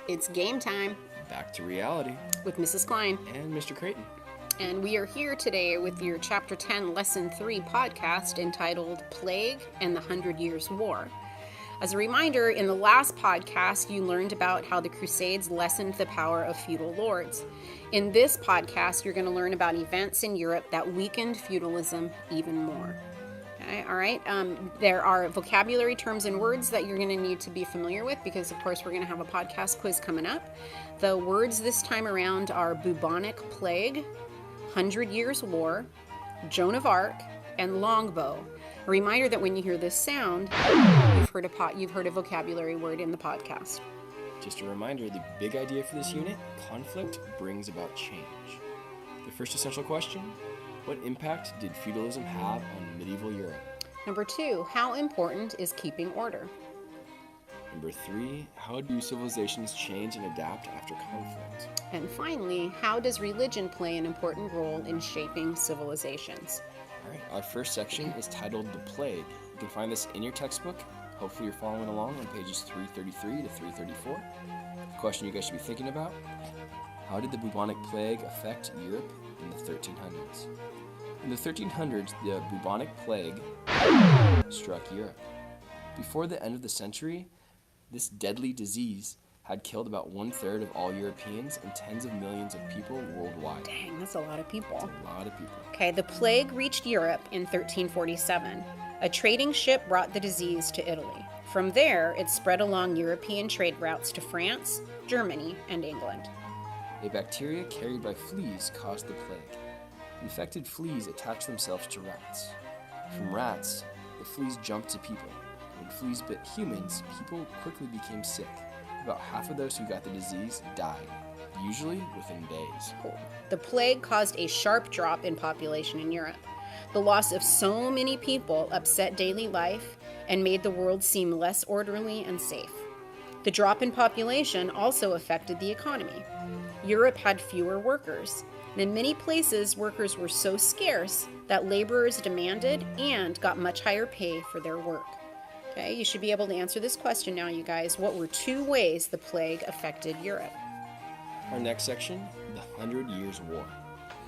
It's game time Back to reality. with Mrs. Klein. And Mr. Creighton. And we are here today with your Chapter 10, Lesson 3 podcast entitled Plague and the 100 Years' War. As a reminder, in the last podcast, you learned about how the Crusades lessened the power of feudal lords. In this podcast, you're going to learn about events in Europe that weakened feudalism even more. Okay, all right. There are vocabulary terms and words that you're going to need to be familiar with because, of course, we're going to have a podcast quiz coming up. The words this time around are bubonic plague, 100 Years' War, Joan of Arc, and longbow. A reminder that when you hear this sound, you've heard a vocabulary word in the podcast. Just a reminder, the big idea for this unit, conflict brings about change. The first essential question, what impact did feudalism have on medieval Europe? Number 2, how important is keeping order? Number 3, how do civilizations change and adapt after conflict? And finally, how does religion play an important role in shaping civilizations? All right, our first section is titled The Plague. You can find this in your textbook. Hopefully you're following along on pages 333 to 334. The question you guys should be thinking about, how did the bubonic plague affect Europe in the 1300s? In the 1300s, the bubonic plague struck Europe. Before the end of the century, this deadly disease had killed about 1/3 of all Europeans and tens of millions of people worldwide. Dang, that's a lot of people. A lot of people. Okay, the plague reached Europe in 1347. A trading ship brought the disease to Italy. From there, it spread along European trade routes to France, Germany, and England. A bacteria carried by fleas caused the plague. Infected fleas attached themselves to rats. From rats, the fleas jumped to people. When fleas bit humans, people quickly became sick. About half of those who got the disease died, usually within days. The plague caused a sharp drop in population in Europe. The loss of so many people upset daily life and made the world seem less orderly and safe. The drop in population also affected the economy. Europe had fewer workers. In many places, workers were so scarce that laborers demanded and got much higher pay for their work. Okay, you should be able to answer this question now, you guys. What were 2 ways the plague affected Europe? Our next section, the 100 Years' War.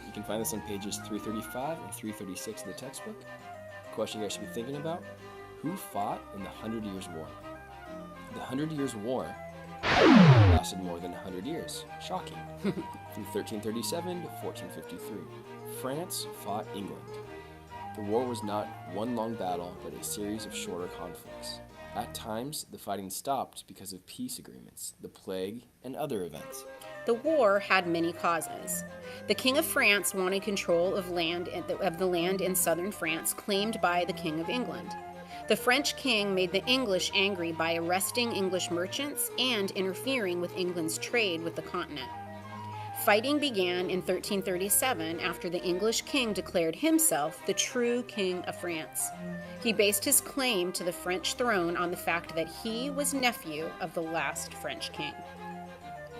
You can find this on pages 335 and 336 of the textbook. The question you guys should be thinking about, who fought in the 100 Years' War? The 100 Years' War lasted more than 100 years. Shocking. From 1337 to 1453. France fought England. The war was not one long battle, but a series of shorter conflicts. At times, the fighting stopped because of peace agreements, the plague, and other events. The war had many causes. The King of France wanted control of the land in southern France claimed by the King of England. The French king made the English angry by arresting English merchants and interfering with England's trade with the continent. Fighting began in 1337 after the English king declared himself the true King of France. He based his claim to the French throne on the fact that he was nephew of the last French king.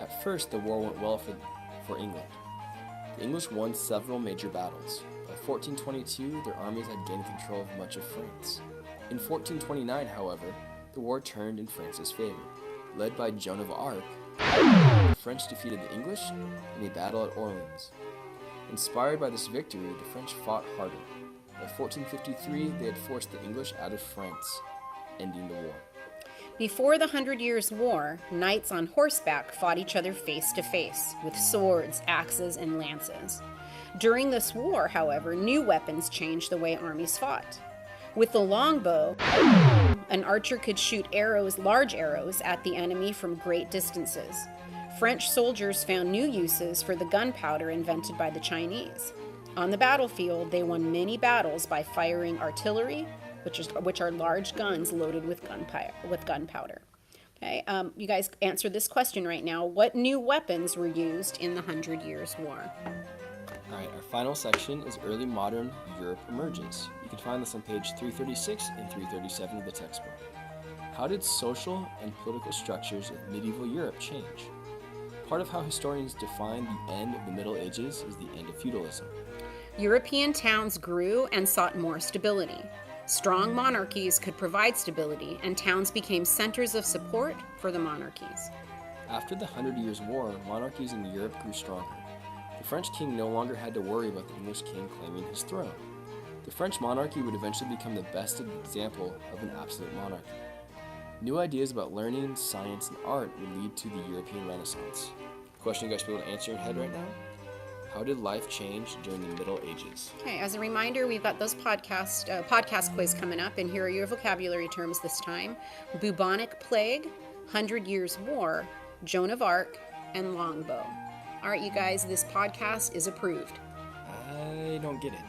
At first, the war went well for England. The English won several major battles. By 1422, their armies had gained control of much of France. In 1429, however, the war turned in France's favor. Led by Joan of Arc, the French defeated the English in a battle at Orleans. Inspired by this victory, the French fought harder. By 1453, they had forced the English out of France, ending the war. Before the 100 Years' War, knights on horseback fought each other face to face, with swords, axes, and lances. During this war, however, new weapons changed the way armies fought. With the longbow, an archer could shoot large arrows, at the enemy from great distances. French soldiers found new uses for the gunpowder invented by the Chinese. On the battlefield, they won many battles by firing artillery, which are large guns loaded with gunpowder. Okay, you guys answer this question right now. What new weapons were used in the 100 Years' War? All right, our final section is Early Modern Europe Emerges. You can find this on page 336 and 337 of the textbook. How did social and political structures of medieval Europe change? Part of how historians define the end of the Middle Ages is the end of feudalism. European towns grew and sought more stability. Strong monarchies could provide stability, and towns became centers of support for the monarchies. After the Hundred Years' War, monarchies in Europe grew stronger. The French king no longer had to worry about the English king claiming his throne. The French monarchy would eventually become the best example of an absolute monarchy. New ideas about learning, science, and art would lead to the European Renaissance. Question you guys should be able to answer in your head right now? How did life change during the Middle Ages? Okay, as a reminder, we've got those podcast quiz coming up, and here are your vocabulary terms this time: bubonic plague, 100 Years' War, Joan of Arc, and longbow. All right, you guys, this podcast is approved. I don't get it.